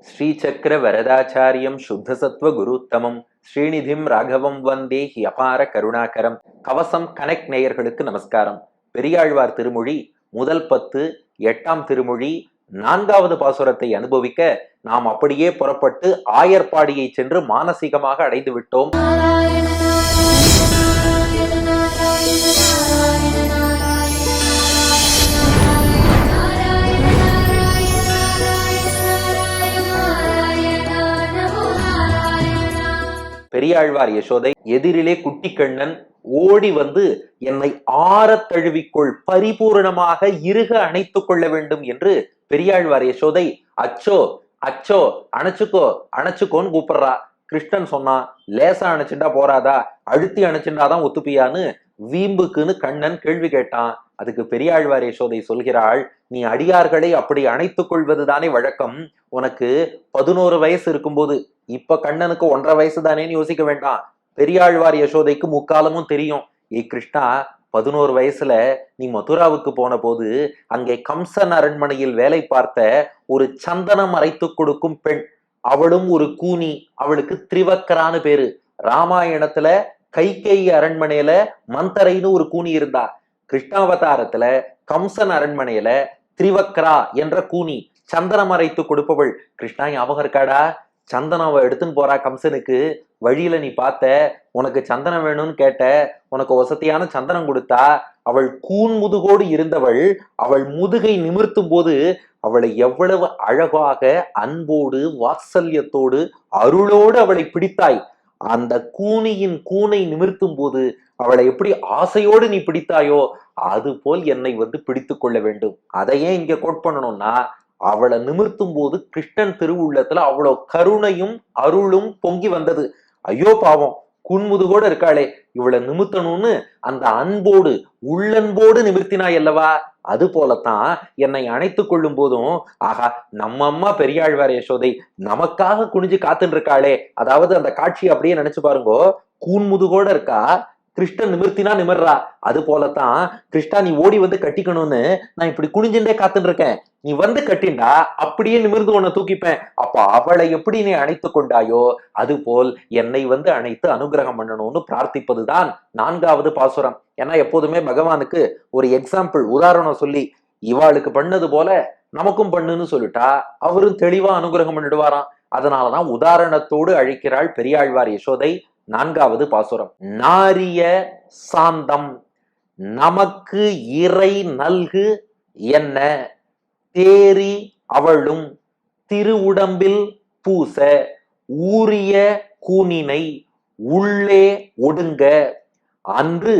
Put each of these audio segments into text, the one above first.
ஸ்ரீசக்கர வரதாச்சாரியம் சுத்தசத்வ குருத்தமம் ஸ்ரீநிதிம் ராகவம் வந்தே he அபார கருணாகரம். கவசம் connect நேயர்களுக்கு நமஸ்காரம். பெரியாழ்வார் திருமொழி முதல் 10, 8ஆம் திருமொழி 4வது பாசுரத்தை அனுபவிக்க நாம் அப்படியே புறப்பட்டு ஆயர்பாடியை சென்று மானசீகமாக அடைந்து விட்டோம். பெரியாழ்வார் யசோதை எதிரிலே குட்டி கண்ணன் ஓடி வந்து என்னை ஆறத் தழுவிக்கொள், பரிபூரணமாக இறுக அணைத்துக் கொள்ள வேண்டும் என்று பெரியாழ்வார் யசோதை அச்சோ அச்சோ அணைச்சுக்கோ அணைச்சுக்கோன்னு கூப்பிடுறா. கிருஷ்ணன் சொன்னா, லேசா அணைச்சுண்டா போறாதா, அழுத்தி அணைச்சுண்டாதான் ஒத்துப்பியான்னு வீம்புக்குன்னு கண்ணன் கேள்வி கேட்டான். அதுக்கு பெரியாழ்வார் யசோதை சொல்கிறாள், நீ அடியார்களை அப்படி அணைத்துக் கொள்வதுதானே வழக்கம். உனக்கு 11 வயசு இருக்கும்போது, இப்ப கண்ணனுக்கு 1.5 வயசு தானேன்னு யோசிக்க வேண்டாம். பெரியாழ்வார் யசோதைக்கு முக்காலமும் தெரியும். கிருஷ்ணா, 11 வயசுல நீ மதுராவுக்கு போன போது அங்கே கம்சன் அரண்மனையில் வேலை பார்த்த ஒரு சந்தனம் அரைத்து கொடுக்கும் பெண், அவளும் ஒரு கூனி, அவளுக்கு திரிவக்கரான்னு பேரு. ராமாயணத்துல கைகேயி அரண்மனையில மந்தரைன்னு ஒரு கூனி இருந்தா. கிருஷ்ணாவதாரத்துல கம்சன் அரண்மனையில திரிவக்ரா என்ற கூனி சந்தனம் அரைத்து கொடுப்பவள். கிருஷ்ணா ஞாபகம் இருக்காடா? சந்தனம் எடுத்துன்னு போறா கம்சனுக்கு. வழியில நீ பார்த்த, உனக்கு சந்தனம் வேணும்னு கேட்ட, உனக்கு வசதியான சந்தனம் கொடுத்தா. அவள் கூன் முதுகோடு இருந்தவள். அவள் முதுகை நிமிர்த்தும் போது அவளை எவ்வளவு அழகாக அன்போடு வாத்சல்யத்தோடு அருளோடு அவளை பிடித்தாய். அந்த கூனியின் கூனை நிமிர்த்தும் போது அவளை எப்படி ஆசையோடு நீ பிடித்தாயோ, அது போல் என்னை பிடித்து கொள்ள வேண்டும். அதையே இங்க கோட் பண்ணணும்னா, அவளை நிமிர்த்தும் போது கிருஷ்ணன் திருவுள்ளத்துல அவ்வளோ கருணையும் அருளும் பொங்கி வந்தது. ஐயோ பாவம், குன்முதுகோடு இருக்காளே, இவளை நிமிர்த்தணும்னு அந்த அன்போடு உள்ளன்போடு நிமிர்த்தினாய் அல்லவா? அது போலத்தான் என்னை அணைத்துக் கொள்ளும் போதும், ஆகா நம்ம அம்மா பெரியாழ்வார் யசோதை நமக்காக குனிஞ்சு காத்துன்னு இருக்காளே, அதாவது அந்த காட்சி அப்படியே நினைச்சு பாருங்கோ. கூன்முதுகோட இருக்கா, கிருஷ்ணன் நிமிர்த்தினா நிமிர்றா. அது போலத்தான் கிருஷ்ணா நீ ஓடி வந்து கட்டிக்கணும்னு நான் இப்படி குனிஞ்சுட்டே காத்துட்டு இருக்கேன். நீ வந்து கட்டிண்டா அப்படியே நிமிர்ந்து உன்னை தூக்கிப்பேன். அப்ப அவளை எப்படி நீ அணைத்து கொண்டாயோ, அது போல் என்னை அணைத்து அனுகிரகம் பண்ணணும்னு பிரார்த்திப்பதுதான் 4வது பாசுரம். ஏன்னா எப்போதுமே பகவானுக்கு ஒரு எக்ஸாம்பிள், உதாரணம் சொல்லி, இவாளுக்கு பண்ணது போல நமக்கும் பண்ணுன்னு சொல்லிட்டா அவரும் தெளிவா அனுகிரகம் பண்ணிடுவாராம். அதனாலதான் உதாரணத்தோடு அழைக்கிறாள் பெரியாழ்வார் யசோதை. 4வது பாசுரம். நாரிய சாந்தம் நமக்கு இறை நல்கு என்ன, தேரி அவளும் திருவுடம்பில் பூச, ஊரிய கூனினை உள்ளே ஒடுங்க, அன்று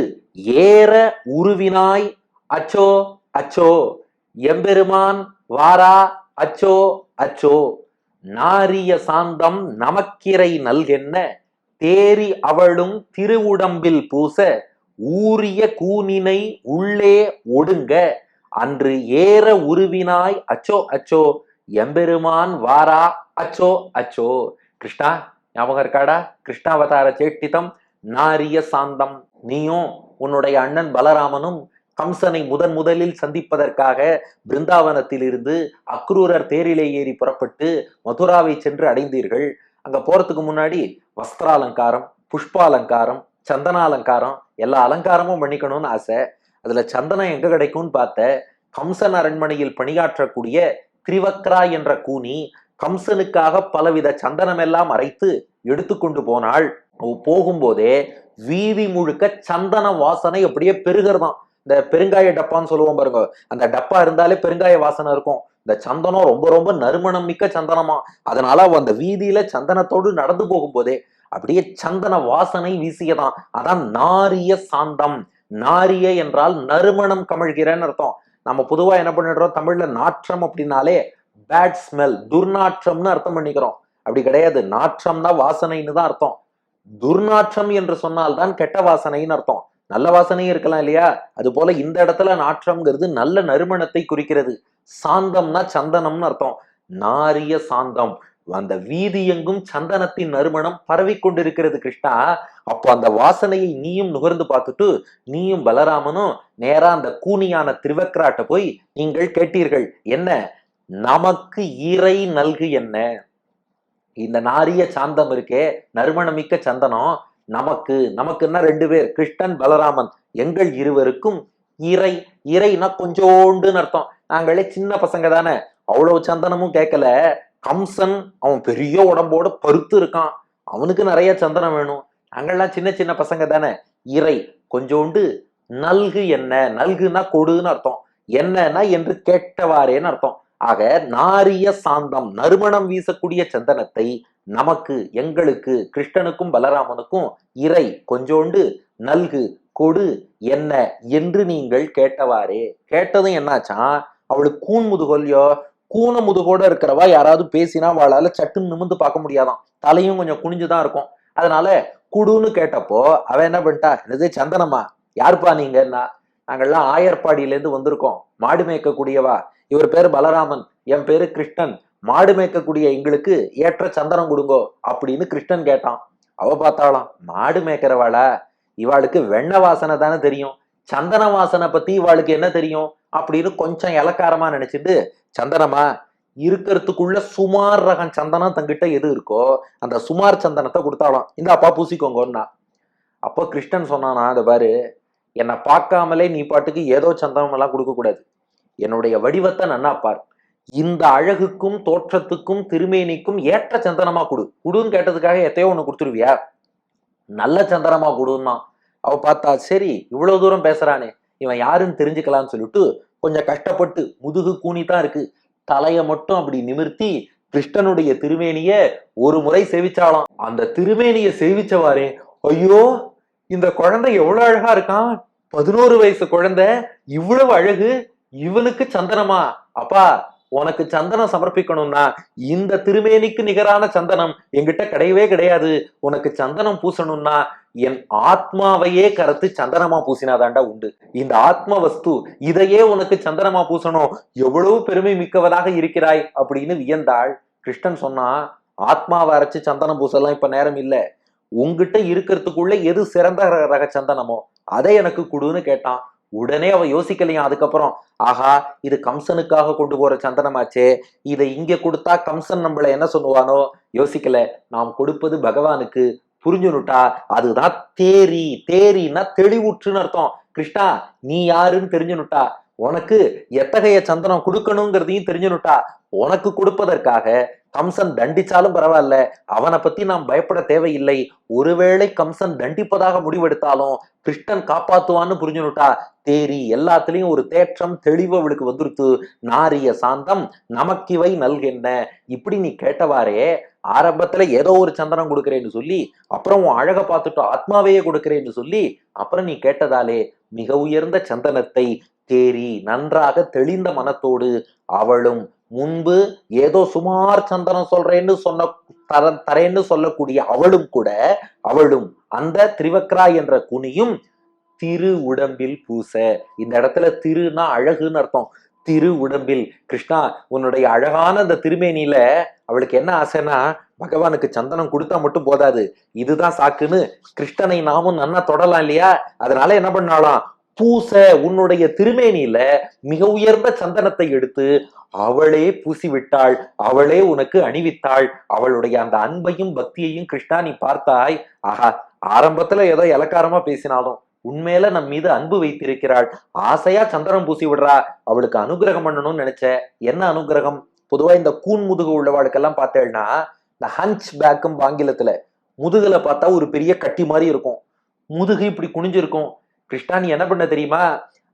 ஏற உருவினாய் அச்சோ அச்சோ, எம்பெருமான் வாரா அச்சோ அச்சோ. நாரிய சாந்தம் நமக்கிரை நல்கென்ன, தேரி அவளும் திருவுடம்பில் பூச, ஊரிய கூனினை உள்ளே ஒடுங்க, அன்று ஏற உருவினாய் அச்சோ அச்சோ, எம்பெருமான் வாரா அச்சோ அச்சோ. கிருஷ்ணா ஞாபகம் இருக்காடா? கிருஷ்ணாவதார சேட்டிதம் நாரிய சாந்தம். நீயும் உன்னுடைய அண்ணன் பலராமனும் கம்சனை முதலில் சந்திப்பதற்காக பிருந்தாவனத்தில் இருந்து அக்ரூரர் தேரிலே ஏறி புறப்பட்டு மதுராவை சென்று அடைந்தீர்கள். அங்க போறதுக்கு முன்னாடி வஸ்திராலங்காரம், புஷ்பாலங்காரம், சந்தனாலங்காரம், எல்லா அலங்காரமும் பண்ணிக்கணும்னு ஆசை. அதுல சந்தனம் எங்க கிடைக்கும்னு பார்த்த, கம்சன் அரண்மனையில் பணியாற்றக்கூடிய திரிவக்ரா என்ற கூனி கம்சனுக்காக பலவித சந்தனம் எல்லாம் அரைத்து எடுத்துக்கொண்டு போனாள். போகும்போதே வீதி முழுக்க சந்தன வாசனை அப்படியே பெருகிறதாம். இந்த பெருங்காய டப்பான்னு சொல்லுவோம் பாருங்க, அந்த டப்பா இருந்தாலே பெருங்காய வாசனை இருக்கும். இந்த சந்தனம் ரொம்ப ரொம்ப நறுமணம் மிக்க சந்தனமா. அதனால அந்த வீதியில சந்தனத்தோடு நடந்து போகும்போதே அப்படியே சந்தன வாசனை வீசியதான். அதான் நாரிய சாந்தம். நாரிய என்றால் நறுமணம் கமழ்கிறன்னு அர்த்தம். நம்ம பொதுவா என்ன பண்ணிடுறோம், தமிழ்ல நாற்றம் அப்படின்னாலே பேட் ஸ்மெல், துர்நாற்றம்னு அர்த்தம் பண்ணிக்கிறோம். அப்படி கிடையாது, நாற்றம்னா வாசனைன்னு தான் அர்த்தம். துர்நாற்றம் என்று சொன்னால்தான் கெட்ட வாசனைன்னு அர்த்தம். நல்ல வாசனையும் இருக்கலாம் இல்லையா? அது போல இந்த இடத்துல நாற்றம்ங்கிறது நல்ல நறுமணத்தை குறிக்கிறது. சாந்தம்னா சந்தனம்னு அர்த்தம். நாரிய சாந்தம், அந்த வீதி எங்கும் சந்தனத்தின் நறுமணம் பரவி கொண்டிருக்கிறது கிருஷ்ணா. அப்போ அந்த வாசனையை நீயும் நுகர்ந்து பார்த்துட்டு நீயும் பலராமனும் நேரா அந்த கூனியான திரிவக்ராட்ட போய் நீங்கள் கேட்டீர்கள், என்ன நமக்கு இறை நல்கு என்ன, இந்த நாரிய சாந்தம் இருக்கே, நறுமணமிக்க சந்தனம், நமக்குன்னா 2 பேர், கிருஷ்ணன் பலராமன், எங்கள் இருவருக்கும் இறை. இறைனா கொஞ்சோண்டுன்னு அர்த்தம். நாங்களே சின்ன பசங்க தானே, அவ்வளவு சந்தனமும் கேட்கல. கம்சன் அவன் பெரிய உடம்போட பருத்து இருக்கான், அவனுக்கு நிறைய சந்தனம் வேணும். நாங்கள்லாம் சின்ன சின்ன பசங்க தானே, இறை கொஞ்சோண்டு நல்கு என்ன. நல்குனா கொடுன்னு அர்த்தம், என்னன்னா என்று கேட்டவாறேன்னு அர்த்தம். ஆக நாரிய சாந்தம், நறுமணம் வீசக்கூடிய சந்தனத்தை நமக்கு, எங்களுக்கு, கிருஷ்ணனுக்கும் பலராமனுக்கும் இறை கொஞ்சோண்டு நல்கு கொடு என்ன என்று நீங்கள் கேட்டவாறே. கேட்டதும் என்னாச்சான், அவளுக்கு கூன் முதுகொல்லையோ, கூன முதுகோட இருக்கிறவா யாராவது பேசினா அவளால சட்டுன்னு நிமிந்து பார்க்க முடியாதான், தலையும் கொஞ்சம் குனிஞ்சுதான் இருக்கும். அதனால குடுன்னு கேட்டப்போ அவ என்ன பண்ணிட்டா, என்னது சந்தனமா, யாருப்பா நீங்கன்னா, நாங்கள்லாம் ஆயர்பாடியிலேருந்து வந்திருக்கோம், மாடு மேய்க்கக்கூடியவா, இவர் பேரு பலராமன், என் பேரு கிருஷ்ணன், மாடு மேய்க்கக்கூடிய எங்களுக்கு ஏற்ற சந்தனம் கொடுங்கோ அப்படின்னு கிருஷ்ணன் கேட்டான். அவ பார்த்தாலாம், மாடு மேய்க்கிறவாளா, இவாளுக்கு வெண்ண வாசனை தானே தெரியும், சந்தன வாசனை பத்தி இவாளுக்கு என்ன தெரியும் அப்படின்னு கொஞ்சம் இலக்காரமா நினைச்சிட்டு, சந்தனமா, இருக்கிறதுக்குள்ள சுமார் ரகம் சந்தனம் தங்கிட்ட எது இருக்கோ அந்த சுமார் சந்தனத்தை கொடுத்தாலாம், இந்த அப்பா பூசிக்கோங்கன்னா. அப்போ கிருஷ்ணன் சொன்னானா, அதை பாரு, என்னை பார்க்காமலே நீ பாட்டுக்கு ஏதோ சந்தனம் எல்லாம் கொடுக்க கூடாது, என்னுடைய வடிவத்தை நன்னா பார், இந்த அழகுக்கும் தோற்றத்துக்கும் திருமேனிக்கும் ஏற்ற சந்தனமா குடுன்னு கேட்டதுக்காக எத்தையோ ஒண்ணு கொடுத்துருவியா, நல்ல சந்தனமா கொடுன்னா. அவ பார்த்தா, சரி இவ்வளவு தூரம் பேசுறானே, இவன் யாருன்னு தெரிஞ்சுக்கலாம்னு சொல்லிட்டு கொஞ்சம் கஷ்டப்பட்டு, முதுகு கூனிதான் இருக்கு, தலைய மட்டும் அப்படி நிமிர்த்தி கிருஷ்ணனுடைய திருமேனிய ஒரு முறை சேவிச்சாலாம். அந்த திருமேனிய சேவிச்சவாறே, ஐயோ இந்த குழந்தை எவ்வளவு அழகா இருக்கான், 11 வயசு குழந்தை, இவ்வளவு அழகு, இவனுக்கு சந்தனமா, அப்பா உனக்கு சந்தனம் சமர்ப்பிக்கணும்னா இந்த திருமேனிக்கு நிகரான சந்தனம் என்கிட்ட கிடையவே கிடையாது, உனக்கு சந்தனம் பூசணும்னா என் ஆத்மாவையே கருத்து சந்தனமா பூசினாதாண்டா உண்டு, இந்த ஆத்ம வஸ்து இதையே உனக்கு சந்தனமா பூசணும், எவ்வளவு பெருமை மிக்கவனாக இருக்கிறாய் அப்படின்னு வியந்தாள். கிருஷ்ணன் சொன்னா, ஆத்மாவை அரைச்சு சந்தனம் பூசலாம் இப்ப நேரம் இல்ல, உங்ககிட்ட இருக்கிறதுக்குள்ள எது சிறந்த ரக சந்தனமோ அதை எனக்கு கொடுன்னு கேட்டான். உடனே அவ யோசிக்கலையா, அதுக்கப்புறம் ஆஹா இது கம்சனுக்காக கொண்டு போற சந்தனமாச்சே, இதை இங்க கொடுத்தா கம்சன் நம்மள என்ன சொல்லுவானோ யோசிக்கல, நாம் கொடுப்பது பகவானுக்கு, புரிஞ்சுனுட்டா. அதுதான் தேரி, தேரின்னா தெளிவுற்றுன்னு அர்த்தம். கிருஷ்ணா நீ யாருன்னு தெரிஞ்சுனுட்டா, உனக்கு எத்தகைய சந்தனம் கொடுக்கணுங்கிறதையும் தெரிஞ்சுனுட்டா. உனக்கு கொடுப்பதற்காக கம்சன் தண்டிச்சாலும் பரவாயில்ல, அவனை பத்தி நாம் பயப்பட தேவையில்லை, ஒருவேளை கம்சன் தண்டிப்பதாக முடிவெடுத்தாலும் கிருஷ்ணன் காப்பாத்துவான்னு புரிஞ்சுனுட்டா. தேரி எல்லாத்துலயும் ஒரு தேற்றம் தெளிவு அவளுக்கு வந்துருத்து. நாரிய சாந்தம் நமக்கிவை நல்கென்ன, இப்படி நீ கேட்டவாறே, ஆரம்பத்துல ஏதோ ஒரு சந்தனம் கொடுக்கிறேன்னு சொல்லி, அப்புறம் உன் அழகை பார்த்துட்டு ஆத்மாவையே கொடுக்கிறேன்னு சொல்லி, அப்புறம் நீ கேட்டதாலே மிக உயர்ந்த சந்தனத்தை தேரி நன்றாக தெளிந்த மனத்தோடு அவளும், முன்பு ஏதோ சுமார் சந்தனம் சொல்றேன்னு தரேன்னு சொல்லக்கூடிய அவளும் கூட, அவளும் அந்த திரிவக்ரா என்ற குனியும் திரு உடம்பில் பூச. இந்த இடத்துல திருனா அழகுன்னு அர்த்தம். திரு உடம்பில், கிருஷ்ணா உன்னுடைய அழகான அந்த திருமேனியில அவளுக்கு என்ன ஆசைன்னா, பகவானுக்கு சந்தனம் கொடுத்தா மட்டும் போதாது, இதுதான் சாக்குன்னு கிருஷ்ணனை நாமும் நன்னா தொடலாம் இல்லையா, அதனால என்ன பண்ணாலாம், பூச, உன்னுடைய திருமேனியில மிக உயர்ந்த சந்தனத்தை எடுத்து அவளே பூசி விட்டாள், அவளே உனக்கு அணிவித்தாள். அவளுடைய அந்த அன்பையும் பக்தியையும் கிருஷ்ணா நீ பார்த்தாய். ஆஹா, ஆரம்பத்துல ஏதோ இலக்காரமா பேசினாலும் உண்மையில நம் மீது அன்பு வைத்திருக்கிறாள், ஆசையா சந்தனம் பூசி விடுறா, அவளுக்கு அனுகிரகம் பண்ணணும்னு நினைச்ச. என்ன அனுகிரகம், பொதுவா இந்த கூன் முதுகு உள்ளவாளுக்கெல்லாம் பார்த்தேன்னா, இந்த ஹஞ்ச் பேக்கும் ஆங்கிலத்துல, முதுகுல பார்த்தா ஒரு பெரிய கட்டி மாதிரி இருக்கும், முதுகு இப்படி குனிஞ்சிருக்கும். கிருஷ்ணா நீ என்ன பண்ண தெரியுமா,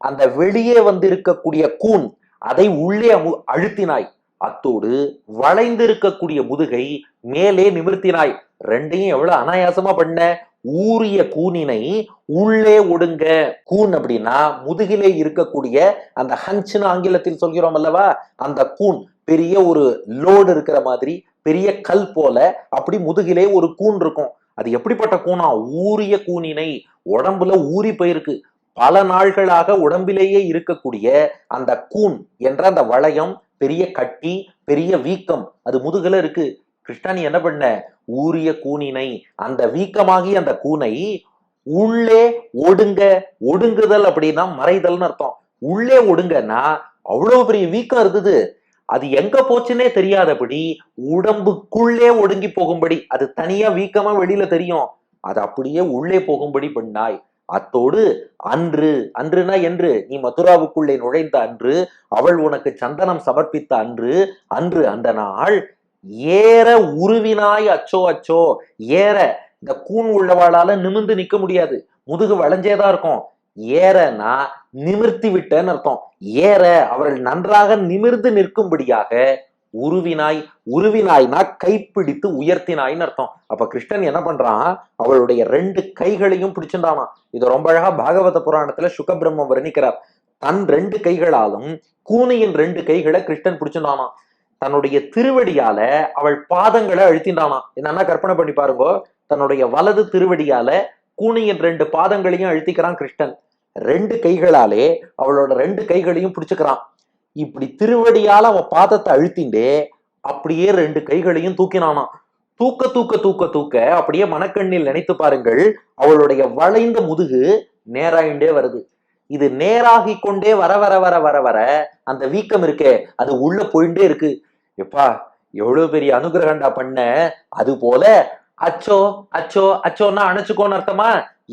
அந்த வெளியே வந்து இருக்கக்கூடிய கூன் அதை உள்ளே அழுத்தினாய், அத்தோடு வளைந்து இருக்கக்கூடிய முதுகை மேலே நிமிர்த்தினாய். ரெண்டையும் எவ்வளவு அனாயாசமா பண்ண, ஊறிய கூனினை உள்ளே ஒடுங்க. கூன் அப்படின்னா முதுகிலே இருக்கக்கூடிய அந்த ஹஞ்சுன்னு ஆங்கிலத்தில் சொல்கிறோம் அல்லவா, அந்த கூன் பெரிய ஒரு லோடு இருக்கிற மாதிரி, பெரிய கல் போல அப்படி முதுகிலே ஒரு கூன் இருக்கும். அது எப்படிப்பட்ட கூனா, ஊறிய கூனினை, உடம்புல ஊறி போயிருக்கு, பல நாள்களாக உடம்பிலேயே இருக்கக்கூடிய அந்த கூன் என்ற அந்த வளையம், பெரிய கட்டி, பெரிய வீக்கம் அது முதுகுல இருக்கு. கிருஷ்ணா நீ என்ன பண்ண, ஊறிய கூனினை, அந்த வீக்கமாகி அந்த கூனை உள்ளே ஒடுங்க. ஒடுங்குதல் அப்படின்னா மறைதல்னு அர்த்தம். உள்ளே ஒடுங்கன்னா அவ்வளவு பெரிய வீக்கம் இருந்தது, அது எங்க போச்சுன்னே தெரியாதபடி உடம்புக்குள்ளே ஒடுங்கி போகும்படி, அது தனியா வீக்கமா வெளியில தெரியும், அது அப்படியே உள்ளே போகும்படி பண்ணாய். அத்தோடு அன்று, அன்றுனா என்று, நீ மதுராவுக்குள்ளே நுழைந்த அன்று, அவள் உனக்கு சந்தனம் சமர்ப்பித்த அன்று, அன்று அந்த நாள் ஏற உருவினாய். அச்சோ அச்சோ, ஏற, இந்த கூன் உள்ளவாளால நிமிர்ந்து நிக்க முடியாது, முதுகு வளைஞ்சேதான் இருக்கும். ஏறனா நிமிர்த்தி விட்டன்னு அர்த்தம். ஏற அவர்கள் நன்றாக நிமிர்ந்து நிற்கும்படியாக உருவினாய். உருவினாய்னா கைப்பிடித்து உயர்த்தினாய்னு அர்த்தம். அப்ப கிருஷ்ணன் என்ன பண்றான், அவளுடைய 2 கைகளையும் பிடிச்சிருந்தானா. இது ரொம்ப அழகா பாகவத புராணத்துல சுகபிரம்மம் வர்ணிக்கிறார். தன் 2 கைகளாலும் கூனியின் 2 கைகளை கிருஷ்ணன் பிடிச்சிருந்தானா. தன்னுடைய திருவடியால அவள் பாதங்களை அழுத்தின்றானா. என்னன்னா கற்பனை பண்ணி பாருங்க, தன்னுடைய வலது திருவடியால கூனியின் 2 பாதங்களையும் அழுத்திக்கிறான் கிருஷ்ணன். 2 கைகளாலே அவளோட 2 கைகளையும் பிடிச்சுக்கிறான். இப்படி திருவடியால அவன் பாதத்தை அழுத்திண்டே அப்படியே 2 கைகளையும் தூக்கினானா. தூக்க தூக்க தூக்க தூக்க அப்படியே மனக்கண்ணில் நினைத்து பாருங்கள், அவளுடைய வளைந்த முதுகு நேராயிண்டே வருது. இது நேராகி கொண்டே வர வர வர வர வர அந்த வீக்கம் இருக்கே அது உள்ள போயிட்டே இருக்கு. எப்பா எவ்வளவு பெரிய அனுகிரகண்டா பண்ண. அது போல அச்சோ அச்சோ அச்சோன்னா அணைச்சுக்கோன்னு அர்த்தமா.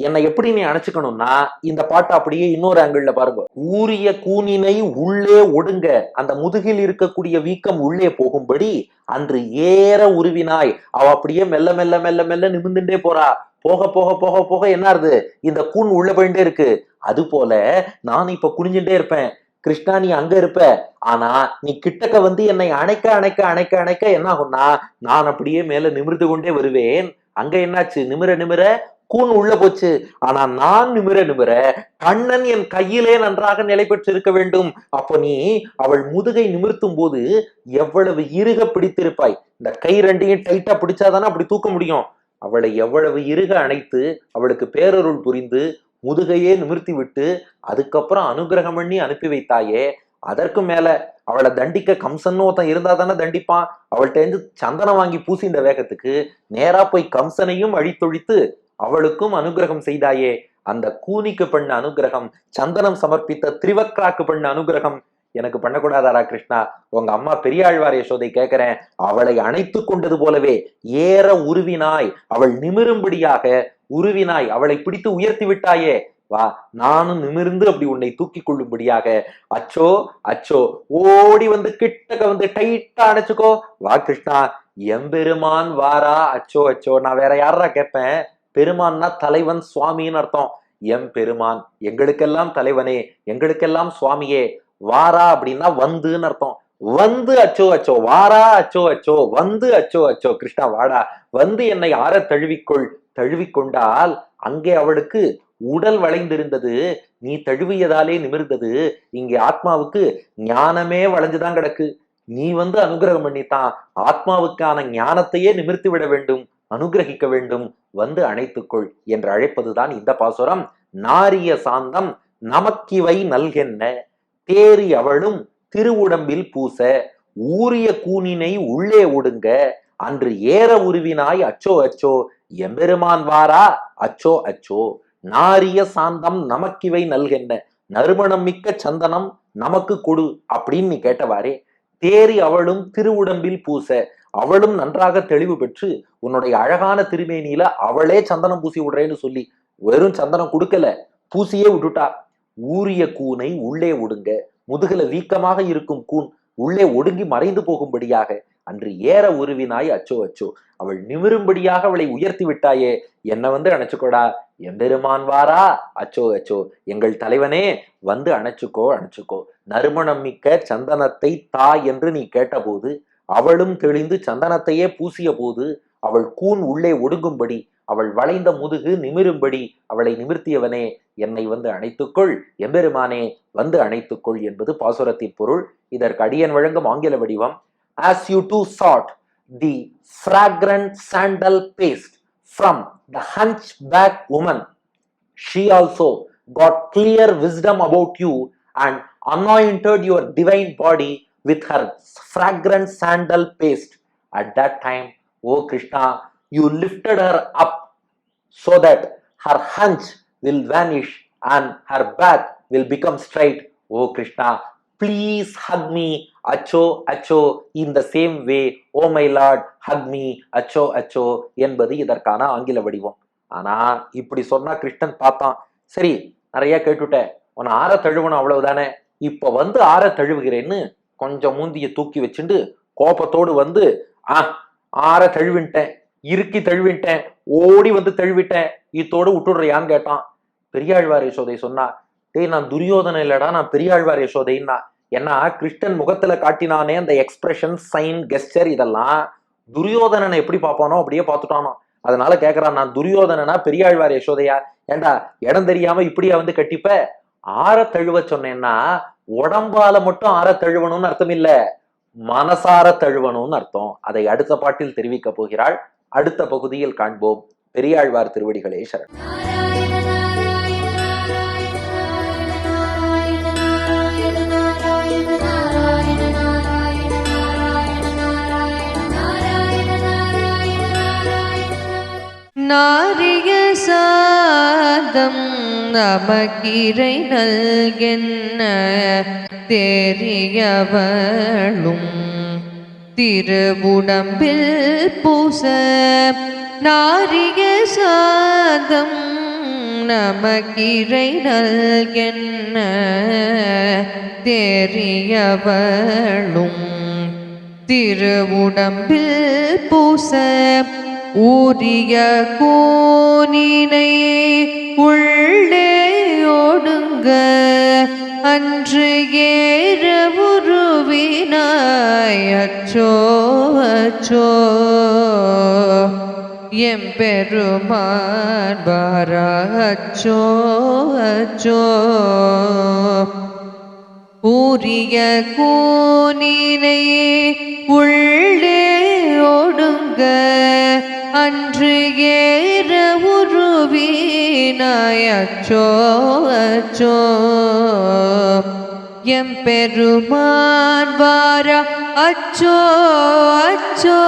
என்னை எப்படி நீ அணைச்சுக்கணும்னா, இந்த பாட்டை அப்படியே இன்னொரு ஆங்கிள் பாருங்க. ஊரிய கூனினை உள்ளே ஒடுங்க, அந்த முதுகில் இருக்கக்கூடிய வீக்கம் உள்ளே போகும்படி அன்று ஏற உருவினாய். அவ அப்படியே மெல்ல மெல்ல மெல்ல மெல்ல நிமிர்ந்துட்டே போறா. போக போக போக போக என்ன ஆறுது, இந்த கூன் உள்ள போயிட்டே இருக்கு. அது போல நான் இப்ப குனிஞ்சுட்டே இருப்பேன், கிருஷ்ணா நீ அங்க இருப்ப. ஆனா நீ கிட்டக்க வந்து என்னை அணைக்க அணைக்க அணைக்க அணைக்க என்ன ஆகும்னா, நான் அப்படியே மேல நிமிர்ந்து கொண்டே வருவேன். அங்க என்னாச்சு, நிமிர நிமிர கூன் உள்ள போச்சு. ஆனா நான் நிமிர நிமிர கண்ணன் என் கையிலே நன்றாக நிலை பெற்று இருக்க வேண்டும். அப்போ நீ அவள் முதுகை நிமிர்த்தும் போது எவ்வளவு இறுக பிடித்திருப்பாய். இந்த கை 2யும் டைட்டா பிடிச்சாதானே அப்படி தூக்க முடியும். அவளை எவ்வளவு இறுக அணைத்து அவளுக்கு பேரருள் புரிந்து முதுகையே நிமிர்த்தி விட்டு அதுக்கப்புறம் அனுகிரகம் பண்ணி அனுப்பி வைத்தாயே. அதற்கு மேல அவளை தண்டிக்க கம்சன்னு ஒருத்தன் இருந்தா தானே தண்டிப்பான். அவள்கிட்ட இருந்து சந்தனம் வாங்கி பூசி இந்த வேகத்துக்கு நேரா போய் கம்சனையும் அழித்தொழித்து அவளுக்கும் அனுகிரகம் செய்தாயே. அந்த கூனிக்கு பண்ண அனுகிரகம், சந்தனம் சமர்ப்பித்த திரிவக்ராக்கு பண்ண அனுகிரகம் எனக்கு பண்ணக்கூடாதாரா கிருஷ்ணா? உங்க அம்மா பெரியாழ்வார் யசோதை கேட்கிறேன், அவளை அணைத்து கொண்டது போலவே ஏற உருவினாய், அவள் நிமிரும்படியாக உருவினாய், அவளை பிடித்து உயர்த்தி விட்டாயே. வா, நானும் நிமிர்ந்து அப்படி உன்னை தூக்கி கொள்ளும்படியாக அச்சோ அச்சோ ஓடி வந்து கிட்டக்க வந்து டைட்டா அணைச்சுக்கோ. வா கிருஷ்ணா, எம்பெருமான் வாரா. அச்சோ அச்சோ, நான் வேற யாரா கேட்பேன்? பெருமான்னா தலைவன் சுவாமின்னு அர்த்தம். எம் பெருமான், எங்களுக்கெல்லாம் தலைவனே, எங்களுக்கெல்லாம் சுவாமியே. வாரா அப்படின்னா வந்துன்னு அர்த்தம். வந்து அச்சோ அச்சோ, வாரா அச்சோ அச்சோ, வந்து அச்சோ அச்சோ, கிருஷ்ணா வாடா, வந்து என்னை ஆற தழுவிக்கொள். தழுவிக்கொண்டால் அங்கே அவளுக்கு உடல் வளைந்திருந்தது, நீ தழுவியதாலே நிமிர்ந்தது. இங்கே ஆத்மாவுக்கு ஞானமே வளைஞ்சுதான் கிடக்கு. நீ வந்து அனுகிரகம் பண்ணித்தான் ஆத்மாவுக்கான ஞானத்தையே நிமிர்த்தி விட வேண்டும், அனுகிரகிக்க வேண்டும். வந்து அணைத்துக்கொள் என்று அழைப்பதுதான் இந்த பாசுரம். நாரிய சாந்தம் நமக்கிவை நல்கென்ன, தேறி அவளும் திருவுடம்பில் பூச, ஊரிய கூனினை உள்ளே ஒடுங்க, அன்று ஏற உருவினாய். அச்சோ அச்சோ, எம்பெருமான் வாரா. அச்சோ அச்சோ, நாரிய சாந்தம் நமக்கிவை நல்கென்ன, நறுமணம் மிக்க சந்தனம் நமக்கு கொடு அப்படின்னு நீ கேட்டவாறே. தேறி அவளும் திருவுடம்பில் பூச, அவளும் நன்றாக தெளிவு பெற்று உன்னுடைய அழகான திருமேனியில அவளே சந்தனம் பூசி விடுறேன்னு சொல்லி வெறும் சந்தனம் கொடுக்கல, பூசியே விட்டுட்டா. ஊரிய கூனை உள்ளே ஒடுங்க, முதுகுல வீக்கமாக இருக்கும் கூன் உள்ளே ஒடுங்கி மறைந்து போகும்படியாக அன்று ஏற உருவினாய். அச்சோ அச்சோ, அவள் நிமிரும்படியாக அவளை உயர்த்தி விட்டாயே. என்ன வந்து அணைச்சுக்கோடா, எம்பெருமான் வாரா. அச்சோ அச்சோ, எங்கள் தலைவனே வந்து அணைச்சுக்கோ அணைச்சுக்கோ. நறுமணம் மிக்க சந்தனத்தை தா என்று நீ கேட்டபோது அவளும் தெளிந்து சந்தனத்தையே பூசிய போது அவள் கூன் உள்ளே ஒடுங்கும்படி, அவள் வளைந்த முதுகு நிமிரும்படி அவளை நிமிர்த்தியவனே, என்னை வந்து அணைத்துக்கொள், எம்பெருமானே வந்து அணைத்துக்கொள் என்பது பாசுரத்தின் பொருள். இதற்கு அடியன் வழங்கும் ஆங்கில வடிவம். As you too sought the fragrant sandal paste from the hunchback woman, she also got clear wisdom about you and anointed your divine body with her fragrant sandal paste. At that time, O Krishna, you lifted her up so that her hunch will vanish and her back will become straight. O Krishna, please Haq me அச்சோ அச்சோ, இந்த same way oh my Lord Haq me அச்சோ அச்சோ என்பது இதற்கான ஆங்கில வடிவம். ஆனா இப்படி சொன்னா கிருஷ்ணன் பார்த்தான், சரி நிறைய கேட்டுட்டேன், உன்னை ஆற தழுவணும் அவ்வளவுதானே, இப்ப வந்து ஆற தழுவுகிறேன்னு கொஞ்சம் மூந்திய தூக்கி வச்சுட்டு கோபத்தோடு வந்து ஆற தழுவிட்டேன், இறுக்கி தழுவிட்டேன், ஓடி வந்து தழுவிட்டேன், இத்தோடு விட்டுடுறியான்னு கேட்டான். பெரியாழ்வார் யசோதை சொன்னா, டேய் நான் துரியோதனை இல்லடா, நான் பெரியாழ்வார் யசோதைன்னா. ஏன்னா கிருஷ்ணன் முகத்துல காட்டினானே அந்த எக்ஸ்பிரஷன், சைன், கெஸ்டர் இதெல்லாம் துரியோதனனை எப்படி பார்ப்பானோ அப்படியே பார்த்துட்டானோ. அதனால கேக்குறான், நான் துரியோதனனா பெரியாழ்வார் யசோதையா? ஏண்டா இடம் தெரியாம இப்படியா வந்து கட்டிப்ப? ஆற தழுவ சொன்னேன்னா உடம்பால மட்டும் ஆற தழுவணும்னு அர்த்தம் இல்ல, மனசார தழுவணும்னு அர்த்தம். அதை அடுத்த பாட்டில் தெரிவிக்க போகிறாள். அடுத்த பகுதியில் காண்போம். பெரியாழ்வார் திருவடிகளே சரணம். நாரிய சாதம் நமக்கிரை நல்கென்ன தெரியவளும் திருவுடம்பில் பூச, நாரிய சாதம் நமக்கிரை நல்கென்ன தெரியவளும் திருவுடம்பில் பூச, ஊரிய கூனினை உள்ளே ஒடுங்க அன்று ஏற உருவினாய் அச்சோ அச்சோ, எம்பெருமான் வாரா அச்சோ அச்சோ, ஊரிய கூனினை உள்ளே ஒடுங்க அன்று ஏற உருவினாய் அச்சோ அச்சோ, எம்பெருமான் வாரா அச்சோ அச்சோ.